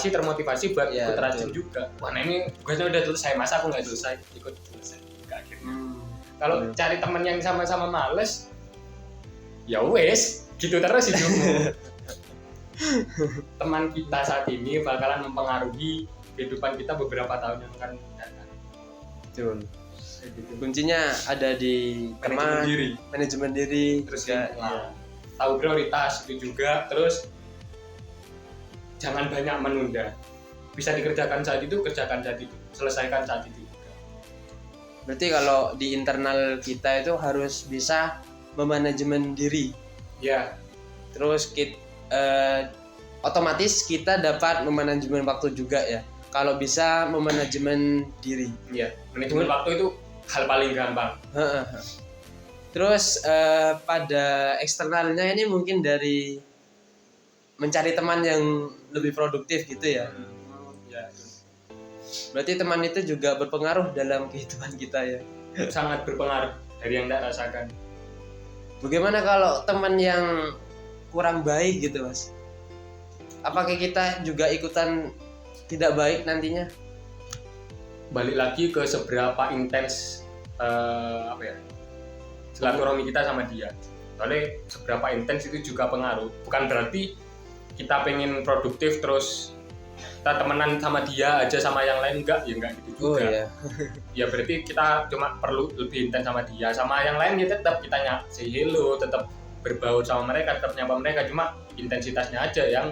termotivasi buat ikut rajin juga. Wah, nah ini tugasnya udah selesai, masa aku nggak selesai, ikut selesai juga akhirnya. Kalau cari teman yang sama-sama malas, ya wes, gitu terus hidupmu. Teman kita saat ini bakalan mempengaruhi kehidupan kita beberapa tahun yang akan datang. Betul. Kuncinya ada di manajemen diri, terus tahu prioritas itu juga, terus jangan banyak menunda. Bisa dikerjakan saat itu, selesaikan saat itu juga. Berarti kalau di internal kita itu harus bisa memanajemen diri. Ya. Terus otomatis kita dapat memanajemen waktu juga ya. Kalau bisa memanajemen diri. Iya, manajemen waktu itu hal paling gampang. Terus pada eksternalnya ini mungkin dari mencari teman yang lebih produktif gitu ya. Berarti teman itu juga berpengaruh dalam kehidupan kita ya. Sangat berpengaruh dari yang tak rasakan. Bagaimana kalau teman yang kurang baik gitu Mas? Apakah kita juga ikutan tidak baik nantinya? Balik lagi ke seberapa intens silaturahmi kita sama dia. Soalnya seberapa intens itu juga pengaruh. Bukan berarti kita pengen produktif terus kita temenan sama dia aja sama yang lain enggak gitu juga. Iya. Ya berarti kita cuma perlu lebih intens sama dia, sama yang lain ya tetap kita say hello, tetap berbaur sama mereka, tetap nyapa mereka, cuma intensitasnya aja yang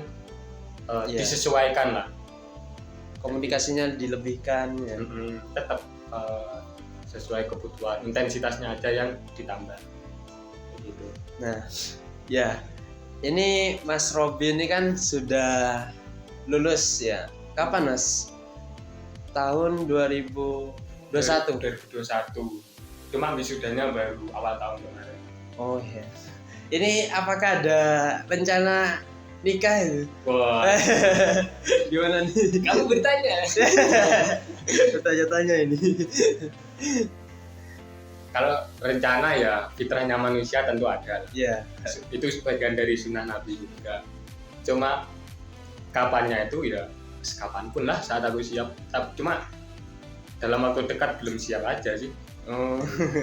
disesuaikan lah. Komunikasinya dilebihkan ya. Tetap sesuai kebutuhan, intensitasnya aja yang ditambah gitu. Nah ya, ini Mas Robin ini kan sudah lulus ya. Kapan Mas? Tahun 2021. 2021. Cuma wisudanya baru awal tahun kemarin. Oh iya. Ini apakah ada rencana nikah itu? Wah. Gimana nih? Kamu bertanya. Bertanya-tanya ini. Kalau rencana ya fitrahnya manusia tentu ada. Iya. Itu sebagian dari sunnah Nabi juga. Cuma kapannya itu ya kapanpun lah saat aku siap. Cuma dalam waktu dekat belum siap aja sih.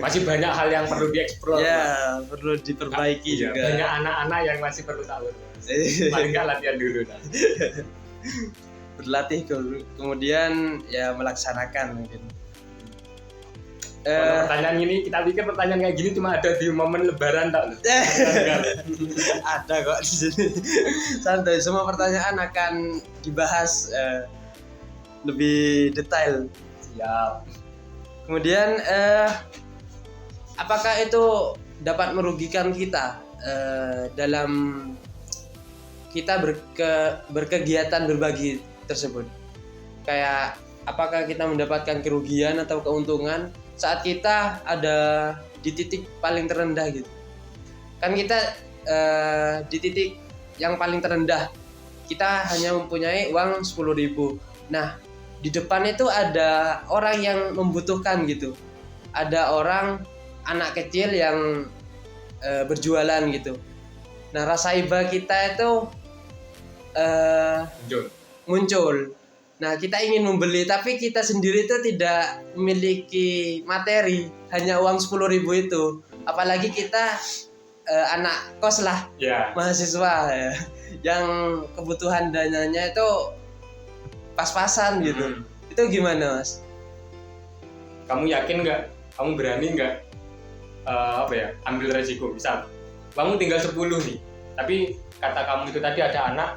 Masih banyak hal yang perlu dieksplor. Ya, perlu diperbaiki juga. Banyak anak-anak yang masih perlu tahu. Paling nggak latihan dulu. Berlatih dulu, kemudian ya melaksanakan mungkin. Pertanyaan ini, kita pikir pertanyaan kayak gini cuma ada di momen lebaran tak? Ada kok di sini. Santai, semua pertanyaan akan dibahas lebih detail. Siap. Kemudian apakah itu dapat merugikan kita dalam kita berkegiatan berbagi tersebut? Kayak apakah kita mendapatkan kerugian atau keuntungan saat kita ada di titik paling terendah gitu? Kan kita di titik yang paling terendah, kita hanya mempunyai uang 10.000. Nah, di depan itu ada orang yang membutuhkan gitu. Ada orang, anak kecil yang berjualan gitu. Nah, rasa iba kita itu muncul. Nah, kita ingin membeli, tapi kita sendiri itu tidak memiliki materi, hanya uang 10.000 itu. Apalagi kita anak kos lah, mahasiswa ya, yang kebutuhan dananya itu pas-pasan gitu. Itu gimana Mas? Kamu yakin nggak? Kamu berani nggak ambil resiko? Misal, kamu tinggal 10 nih, tapi kata kamu itu tadi ada anak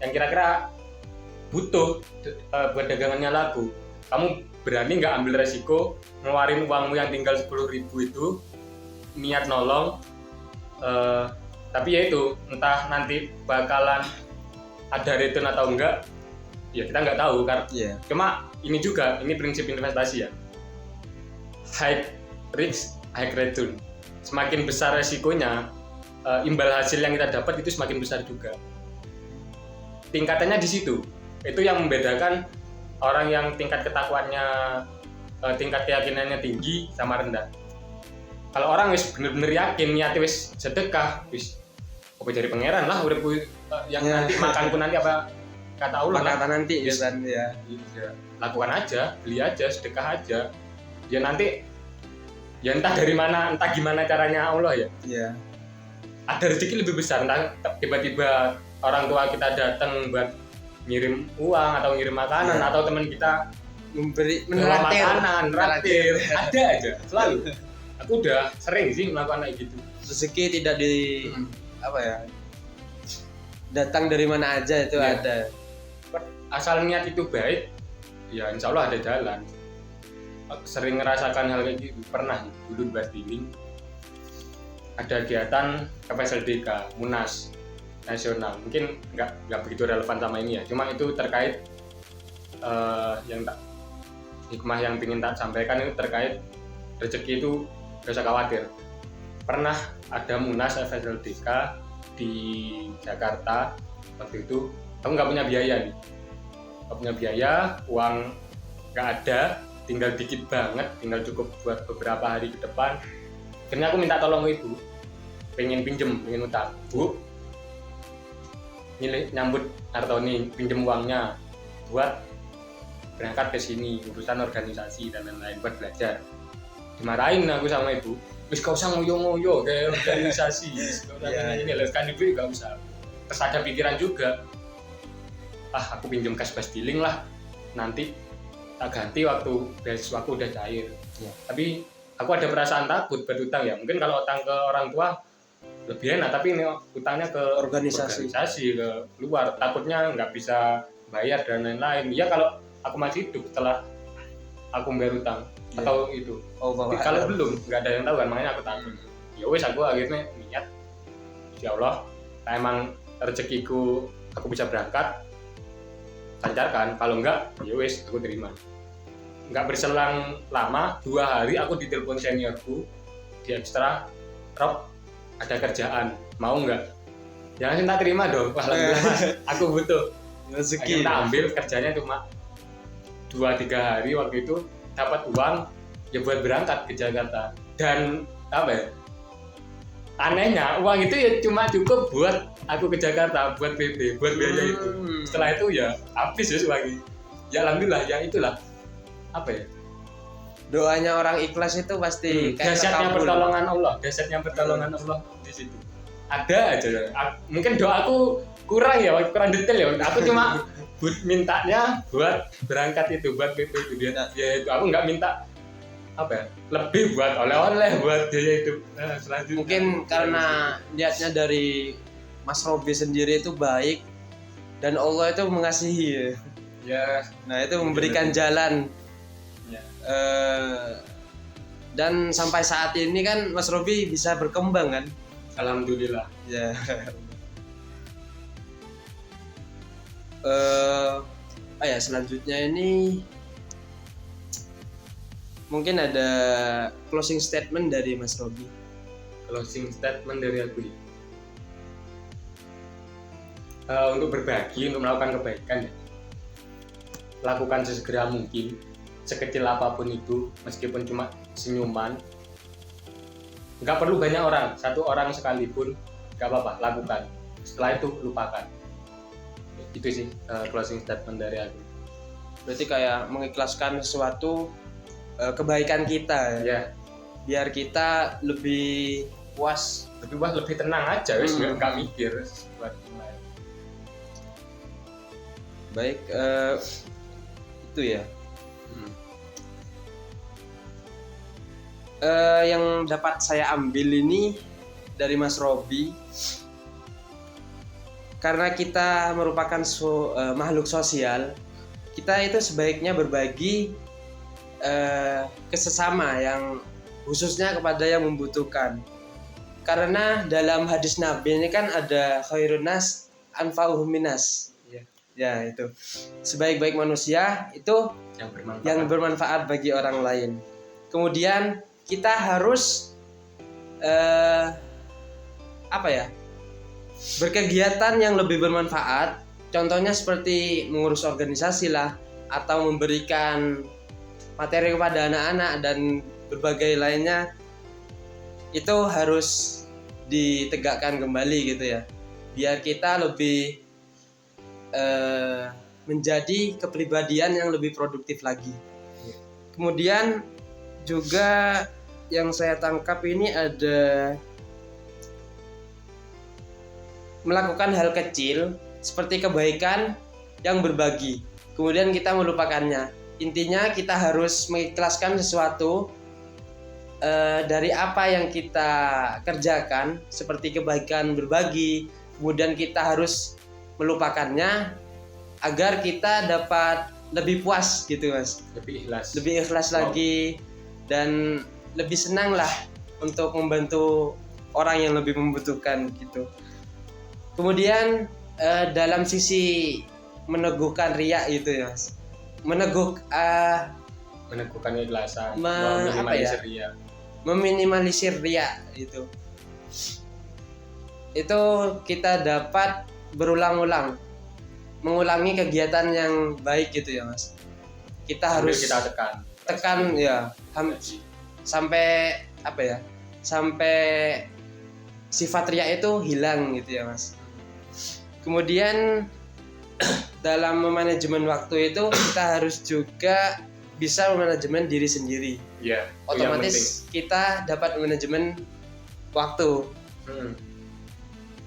yang kira-kira butuh buat dagangannya laku. Kamu berani nggak ambil resiko ngeluarin uangmu yang tinggal 10.000 itu, niat nolong, tapi ya itu entah nanti bakalan ada return atau enggak, ya kita nggak tahu kan. Cuma ini prinsip investasi ya, high risk high return. Semakin besar resikonya, imbal hasil yang kita dapat itu semakin besar juga. Tingkatannya di situ. Itu yang membedakan orang yang tingkat ketakuannya, tingkat keyakinannya tinggi sama rendah. Kalau orang wis bener-bener yakin niatnya wis sedekah, wis apa jadi pangeran lah uripku yang nanti makanku nanti apa kata Allah kata nanti yes. Ya. Lakukan aja, beli aja, sedekah aja. Ya nanti ya entah dari mana, entah gimana caranya Allah ya. Ada rezeki lebih besar, entah tiba-tiba orang tua kita datang buat ngirim uang atau ngirim makanan, atau teman kita menraktir makanan, traktir, ada aja selalu. Aku udah sering sih melakukan kayak gitu. Rezeki tidak datang dari mana aja itu ada. Asal niat itu baik, ya insya Allah ada jalan. Aku sering ngerasakan hal kayak gitu. Pernah dulu di Basbiling ada kegiatan KPSLDK Munas nasional, mungkin nggak begitu relevan sama ini ya, cuma itu terkait hikmah yang ingin tak sampaikan itu terkait rezeki itu gak usah khawatir. Pernah ada Munas FSLDK di Jakarta waktu itu, aku nggak punya biaya nih, uang nggak ada, tinggal dikit banget, tinggal cukup buat beberapa hari ke depan. Akhirnya aku minta tolong ke ibu, pengen utang, bu, nyambut Artoni, pinjem uangnya buat berangkat ke sini, urusan organisasi dan lain-lain buat belajar. Dimarahin aku sama ibu, wis gak usah ngoyo-ngoyo kayak organisasi, ini kan ibu gak usah. Terus ada pikiran juga, aku pinjem kas Basdiling lah, nanti tak ganti waktu beasiswaku udah cair. Ya. Tapi aku ada perasaan takut berutang ya. Mungkin kalau utang ke orang tua lebih enak, tapi ini utangnya ke organisasi ke luar, takutnya nggak bisa bayar dan lain-lain. Ya kalau aku masih hidup setelah aku bayar utang atau itu. Kalau belum nggak ada yang tahu kan, makanya aku takut. Ya wes aku akhirnya niat, ya Allah, emang rezekiku aku bisa berangkat, lancarkan. Kalau enggak, ya wes aku terima. Enggak berselang lama, 2 hari aku ditelepon seniorku di ekstra, Rob, ada kerjaan, mau enggak? Ya langsung tak terima dong. Wah, Mas, aku butuh rezeki. Kita ambil, kerjanya cuma 2-3 hari waktu itu, dapat uang ya buat berangkat ke Jakarta. Dan apa ya? Anehnya uang itu ya cuma cukup buat aku ke Jakarta, buat PP, buat biaya itu. Setelah itu ya habis ya lagi. Ya alhamdulillah, ya itulah apa ya? Doanya orang ikhlas itu pasti dahsyatnya pertolongan Allah, di situ. Ada aja. Mungkin doaku kurang detail ya. Aku cuma mintanya buat berangkat itu, buat PP itu dia itu. Aku nggak minta apa ya, lebih buat oleh-oleh buat dia itu. Selanjutnya mungkin karena niatnya dari Mas Robi sendiri itu baik dan Allah itu mengasihi ya. Nah itu memberikan jalan ya. Dan sampai saat ini kan Mas Robi bisa berkembang kan, alhamdulillah ya. Selanjutnya ini mungkin ada closing statement dari Mas Robi. Closing statement dari aku ya. Untuk berbagi, untuk melakukan kebaikan ya. Lakukan sesegera mungkin, sekecil apapun itu, meskipun cuma senyuman. Nggak perlu banyak orang, 1 orang sekalipun nggak apa-apa, lakukan. Setelah itu lupakan. Itu sih closing statement dari aku. Berarti kayak mengikhlaskan sesuatu kebaikan kita ya. Biar kita lebih puas, lebih tenang aja, wis nggak mikir buat lain. Baik, itu ya. Yang dapat saya ambil ini dari Mas Robi, karena kita merupakan makhluk sosial, kita itu sebaiknya berbagi ke sesama, yang khususnya kepada yang membutuhkan. Karena dalam hadis Nabi ini kan ada khairun nas anfa'uhum minas. Ya itu. Sebaik-baik manusia itu yang bermanfaat bagi orang lain. Kemudian kita harus berkegiatan yang lebih bermanfaat. Contohnya seperti mengurus organisasi lah, atau memberikan materi kepada anak-anak dan berbagai lainnya. Itu harus ditegakkan kembali gitu ya, biar kita lebih menjadi kepribadian yang lebih produktif lagi. Kemudian juga yang saya tangkap ini ada melakukan hal kecil seperti kebaikan yang berbagi, kemudian kita melupakannya. Intinya kita harus mengikhlaskan sesuatu dari apa yang kita kerjakan, seperti kebaikan berbagi, kemudian kita harus melupakannya agar kita dapat lebih puas gitu Mas, lebih ikhlas lagi, dan lebih senang lah untuk membantu orang yang lebih membutuhkan gitu. Kemudian dalam sisi meneguhkan riya itu ya Mas, meneguhkan keikhlasan, meminimalisir riya itu kita dapat berulang-ulang mengulangi kegiatan yang baik gitu ya Mas. kita Sambil harus kita tekan ya sampai apa ya, sampai sifat riya itu hilang gitu ya Mas. Kemudian dalam memanajemen waktu itu kita harus juga bisa memanajemen diri sendiri. ya Otomatis kita dapat manajemen waktu.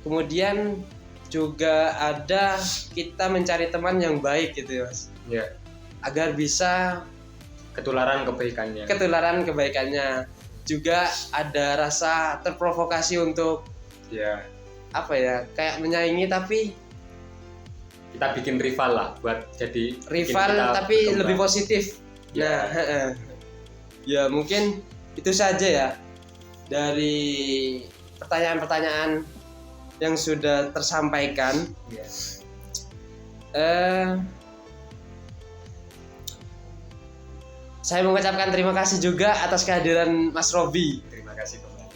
Kemudian juga ada kita mencari teman yang baik gitu ya Mas, ya agar bisa ketularan kebaikannya. Juga ada rasa terprovokasi untuk ya apa ya, kayak menyaingi tapi kita bikin rival lah buat jadi rival tapi berkembang. lebih positif. Ya. Nah, ya mungkin itu saja ya dari pertanyaan-pertanyaan yang sudah tersampaikan. Ya. Saya mengucapkan terima kasih juga atas kehadiran Mas Robi. Terima kasih kembali.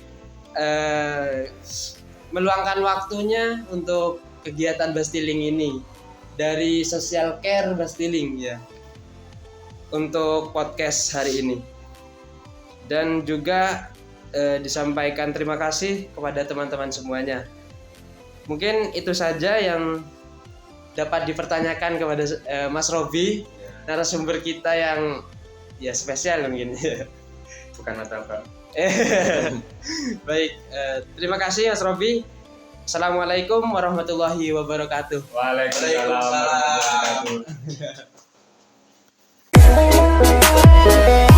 Meluangkan waktunya untuk kegiatan Bastiling ini dari Social Care Bastiling ya, untuk podcast hari ini. Dan juga disampaikan terima kasih kepada teman-teman semuanya. Mungkin itu saja yang dapat dipertanyakan kepada Mas Robi, narasumber kita yang ya spesial mungkin. Bukan apa-apa. Baik, terima kasih Mas Robi. Assalamualaikum warahmatullahi wabarakatuh. Waalaikumsalam warahmatullahi wabarakatuh.